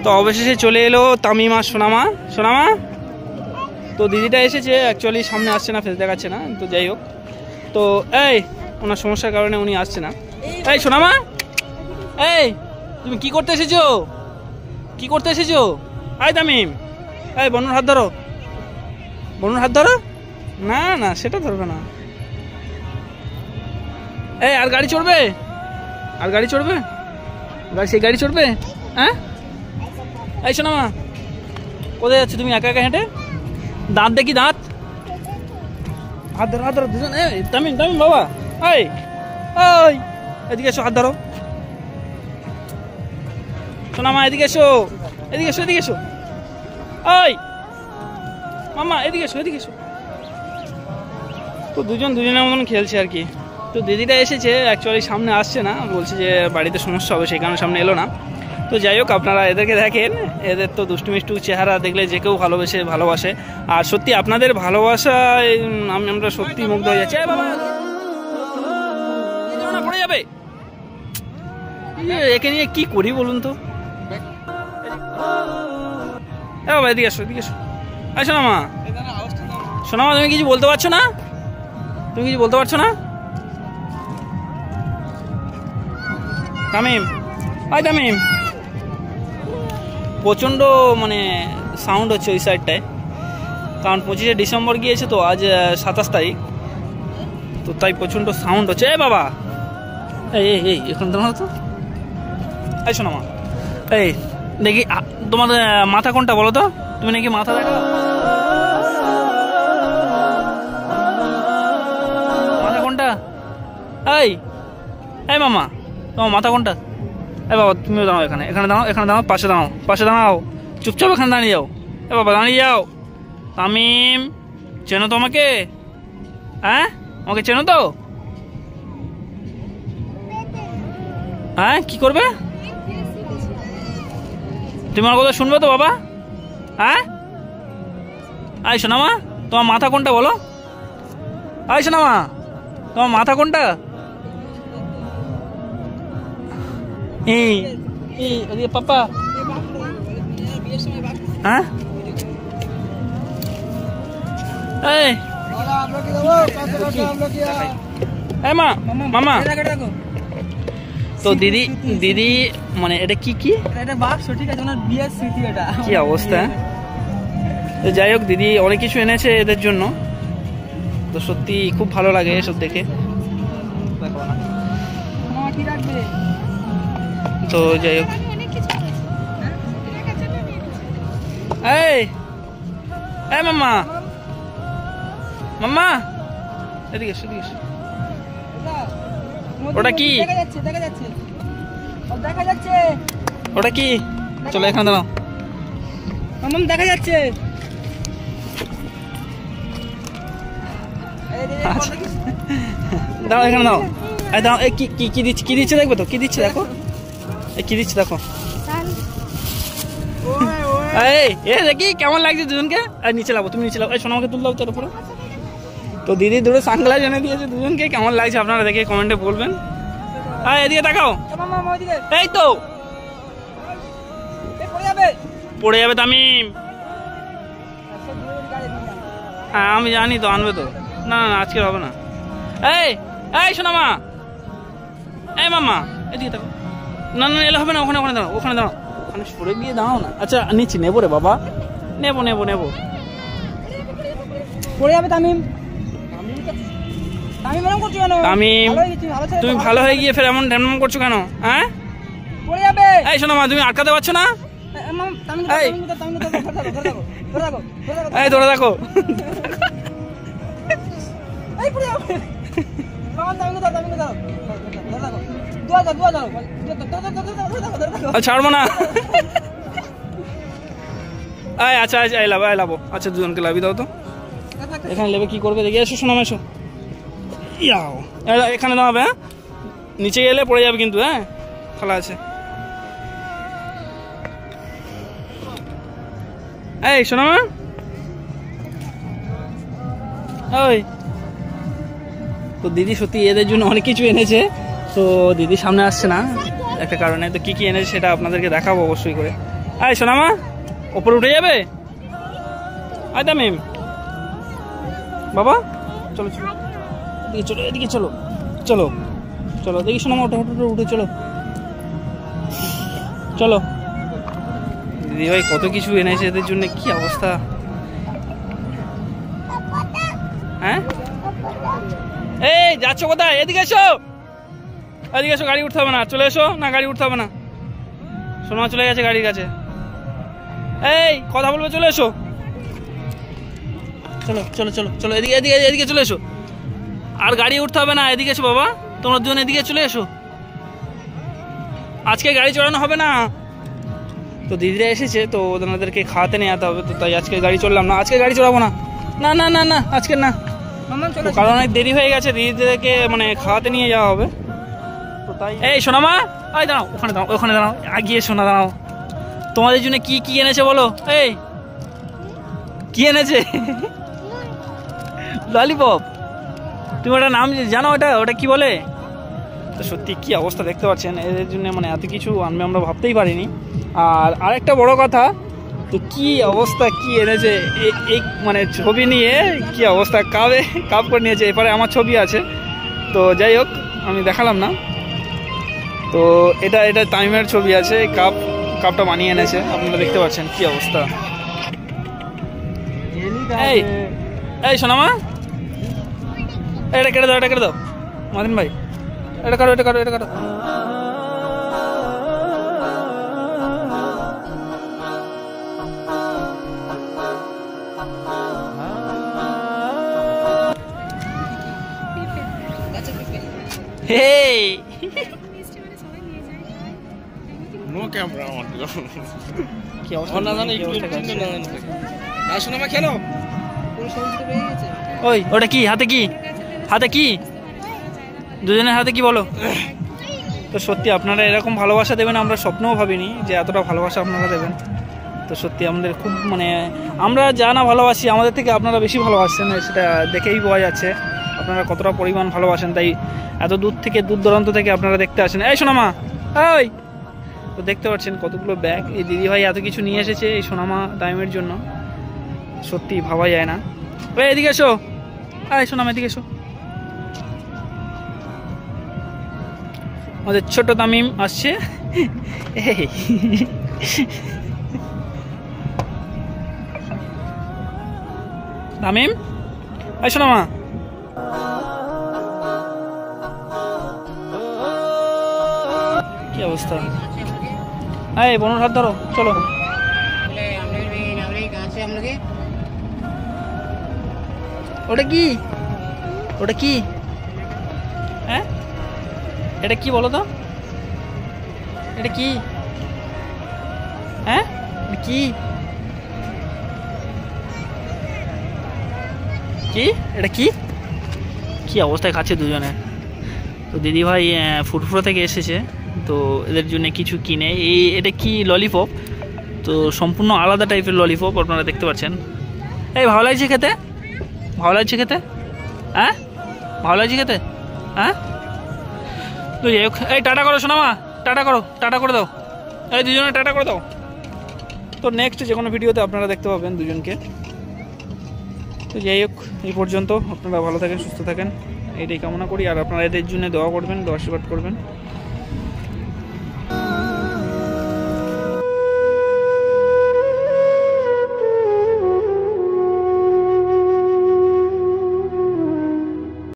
তো অবশেষে চলে এলো তামিম আর সোনামা। সোনামা তো দিদিটা এসেছে, অ্যাকচুয়ালি সামনে আসছে না, ফেস দেখাচ্ছে না, তো যাই হোক। তো এই ওনার সমস্যার কারণে উনি আসছে না। এই সোনামা, এই তুমি কি করতে এসেছো? কি করতে এসেছো? আয় তামিম, এই বনুর হাত ধরো, বনুর হাত ধরো। না না সেটা ধরবে না। এই আর গাড়ি চড়বে? আর গাড়ি চড়বে? সেই গাড়ি চড়বে? হ্যাঁ এই সোনামা কোথায় যাচ্ছে তুমি একা একা হেঁটে? দাঁত দেখি, দাঁত। হাত ধরো, হাত ধরো দুজন। তামিম তামিম বাবা, এই ওই এদিকে এসো, হাত ধরো। সোনামা এদিকে এসো, এদিকে এসো, এদিকে এসো। ওই মামা এদিকে এসো, এদিকে এসো। তো দুজন দুজনের মতন খেলছে আর কি। তো দিদিটা এসেছে, অ্যাকচুয়ালি সামনে আসছে না, বলছে যে বাড়িতে সমস্যা হবে, সেই কারণে সামনে এলো না। তো যাই হোক, আপনারা এদেরকে দেখেন, এদের তো দুষ্টু মিষ্টু চেহারা দেখলে যে কেউ ভালোবাসে। আর সত্যি আপনাদের ভালোবাসায় আমরা সত্যি মুগ্ধ হয়ে যাচ্ছি। বাবা পড়ে যাবে, একে নিয়ে কি করি বলুন তো। বাবা এদিকে এসো, এদিকে এসো। সোনামা, সোনামা তুমি কিছু বলতে পারছো না? তুমি কিছু বলতে পারছো না? তামিম, আয় তামিম। প্রচণ্ড মানে সাউন্ড হচ্ছে ওই সাইডটায়, কারণ 25শে ডিসেম্বর গিয়েছে তো, আজ 27 তারিখ, তো তাই প্রচণ্ড সাউন্ড হচ্ছে। এ বাবা, এই এই এই এখন তোমার তো এই সোনামা, এই দেখি তোমার মাথা কোনটা বলো তো? তুমি নাকি মাথা দেখো, মাথা কোনটা? এই এই মামা তোমার মাথা কোনটা? এই বাবা তুমিও দাঁড়াও, এখানে এখানে দাঁড়াও, এখানে দাঁড়াও, পাশে দাঁড়াও, পাশে দাঁড়াও, চুপচাপ এখানে দাঁড়িয়ে যাও। এ বাবা দাঁড়িয়ে যাও। তামিম চেনো তো আমাকে? হ্যাঁ আমাকে চেনো তো? হ্যাঁ কি করবে তুমি? আমার কথা শুনবে তো বাবা? হ্যাঁ আয় সোনামা, তোমার মাথা কোনটা বলো? আয় সোনামা, তোমার মাথা কোনটা? এই এই পাপা, হ্যাঁ এই মা মামা। তো দিদি দিদি মানে এটা কি কি কি অবস্থা? তো যাই হোক, দিদি অনেক কিছু এনেছে এদের জন্য, তো সত্যি খুব ভালো লাগে এসব দেখে। তো যাই হোক, এই এই মাম্মা, মাম্মা এদিকে এসো, এদিকে এসো। ওটা কি? ওটা কি? চলো এখানে দাঁড়াও, দেখা যাচ্ছে। দাঁড়াও এখানে দাঁড়াও, দাঁড়াও। কি কি দিচ্ছে, কি দিচ্ছে দেখবে তো, কি দিচ্ছে দেখো, কি দিচ্ছে দেখো। এই দেখি কেমন লাগছে দুজনকে। নিচে লাবো, তুমি নিচে লাবো। এই সোনামাকে তুল দাও তার উপরে। তো দিদি দুটো সানগ্লাস এনে দিয়েছে দুজনকে, কেমন লাগছে আপনারা দেখে কমেন্টে বলবেন। এদিকে তাকাও, এই তো পড়ে যাবে তামিম। হ্যাঁ আমি জানি তো, আনবে তো। না না আজকে হবে না। এই এই সোনামা, এই মাম্মা এদিকে তাকাও। না না এলে হবে না, ওখানে ওখানে দাঁড়াও, ওখানে দাঁড়াও, ওখানে সরে গিয়ে দাঁড়াও না। আচ্ছা নিচ্ছি, নেবো রে বাবা, নেবো নেবো নেবো। পড়ে যাবে তামিম। তামিম তুমি ভালো হয়ে গিয়ে ফের এমন ড্যাম করছো কেন? হ্যাঁ পড়ে যাবে। এই সোনামা তুমি আটকাতে পারছো না? এই ধরে দেখো, ছাড়বো না। আচ্ছা আচ্ছা এই লাভো। আচ্ছা দুজনকে লাভি দাও তো, এখানে লেবে কি করবে দেখে। এসো সোনামা এসো, এখানে দাঁড়াবে। হ্যাঁ নিচে গেলে পড়ে যাবে কিন্তু, হ্যাঁ খোলা আছে। এই সোনামা, ওই তো দিদি সত্যি এদের জন্য অনেক কিছু এনেছে। তো দিদি সামনে আসছে না একটা কারণে, তো কি কি এনেছে সেটা আপনাদেরকে দেখাবো অবশ্যই করে। আয় সোনামা, ওপরে উঠে যাবে? আয় তামিম বাবা, চলো চলো এদিকে চলো, এদিকে চলো, চলো চলো দেখি সোনামা, ওটা উঠে উঠে চলো চলো। দিদি ভাই কত কিছু এনেছে এদের জন্য, কি অবস্থা। হ্যাঁ এই যাচ্ছ কোথায়? এদিকে এসো, এদিকে এসো, গাড়ি উঠতে হবে না, চলে এসো। না গাড়ি উঠতে হবে না, সোনা চলে গেছে গাড়ির কাছে। এই কথা বলবে, চলে এসো, চলো চলো চলো চলো, এদিকে এদিকে এদিকে চলে এসো। আর গাড়ি উঠতে হবে না, এদিকে এসো বাবা, তোমরা দুজন এদিকে চলে এসো। আজকে গাড়ি চড়ানো হবে না। তো দিদিরা এসেছে, তো ওনাদেরকে খাওয়াতে নিয়ে যেতে হবে, তো তাই আজকে গাড়ি চললাম না, আজকে গাড়ি চড়াবো না। না না না না আজকে না, কারণ অনেক দেরি হয়ে গেছে, দিদিদেরকে মানে খাওয়াতে নিয়ে যাওয়া হবে। তো তাই এই সোনামা, এই দাঁড়াও, ওখানে দাঁড়াও, ওখানে দাঁড়াও, আগিয়ে শোনা দাঁড়াও। তোমাদের জন্য কি কি এনেছে বলো? এই কি এনেছে? ললিপপ। তুমি ওটা নাম জানো? ওটা ওটা কি বলে? তো সত্যি কি অবস্থা দেখতে পাচ্ছেন, এদের জন্য মানে এত কিছু আনবে আমরা ভাবতেই পারিনি। আর আরেকটা বড় কথা, তো কি অবস্থা, কি এনেছে এই মানে ছবি নিয়ে কি অবস্থা, কাপ করে নিয়েছে। এরপরে আমার ছবি আছে, তো যাই হোক আমি দেখালাম না। তো এটা এটা তামিমের ছবি আছে, এই কাপটা বানিয়ে এনেছে, আপনারা দেখতে পাচ্ছেন কি অবস্থা। এই এই সোনামা, এটা কেটে দাও, এটা কেটে দাও মাদিন ভাই, এটা কাটো, এটা কাটো, এটা কাটো। Hey! No camera on. কি অবস্থা না জানি, একটু চিন্তা না জানি। আসুন আমার খেলো। পুরো সমুদ্র পেয়ে গেছে। ওই ওটা কি হাতে, কি হাতে, কি দুজনের হাতে কি বলো? তো সত্যি আপনারা এরকম ভালোবাসা দেবেন আমরা স্বপ্নও ভাবিনি যে এতটা ভালোবাসা আপনারা দেবেন। তো সত্যি আমাদের খুব মানে আমরা যা না ভালোবাসি, আমাদের থেকে আপনারা বেশি ভালোবাসছেন, সেটা দেখেই বোঝা যাচ্ছে আপনারা কতটা পরিমাণ ভালোবাসেন। তাই এত দূর থেকে, দূর দূরান্ত থেকে আপনারা দেখতে আসেন। এই সোনামা, ওই তো দেখতে পাচ্ছেন কতগুলো ব্যাগ এই দিদিভাই এত কিছু নিয়ে এসেছে এই সোনামা টাইমের জন্য, সত্যি ভাবা যায় না। ওই এদিকে এসো, এই সোনামা এদিকে এসো। আমাদের ছোট তামিম আসছে। তামিম, এই সোনামা, কি অবস্থা? এই বোনের হাত ধরো, চলো। ওটা কি, ওটা কি? হ্যাঁ এটা কি বলো তো, এটা কি? হ্যাঁ কি কি এটা কি? কি অবস্থায় খাচ্ছে দুজনে। তো দিদিভাই ফুটফুরা থেকে এসেছে, তো এদের জন্য কিছু কিনে। এটা কি ললিপপ, তো সম্পূর্ণ আলাদা টাইপের ললিপপ আপনারা দেখতে পাচ্ছেন। এই ভালো লাগছে খেতে, ভালো লাগছে খেতে, হ্যাঁ ভালো লাগছে খেতে, হ্যাঁ। তো যাই হোক, এই টাটা করো সোনামা, টাটা করো, টাটা করে দাও, এই দুজনে টাটা করে দাও। তো নেক্সট যে কোনো ভিডিওতে আপনারা দেখতে পাবেন দুজনকে। তো যাই হোক, এই পর্যন্ত আপনারা ভালো থাকেন, সুস্থ থাকেন, এইটাই কামনা করি। আর আপনারা এদের জন্য দোয়া করবেন, দোয়া আশীর্বাদ করবেন।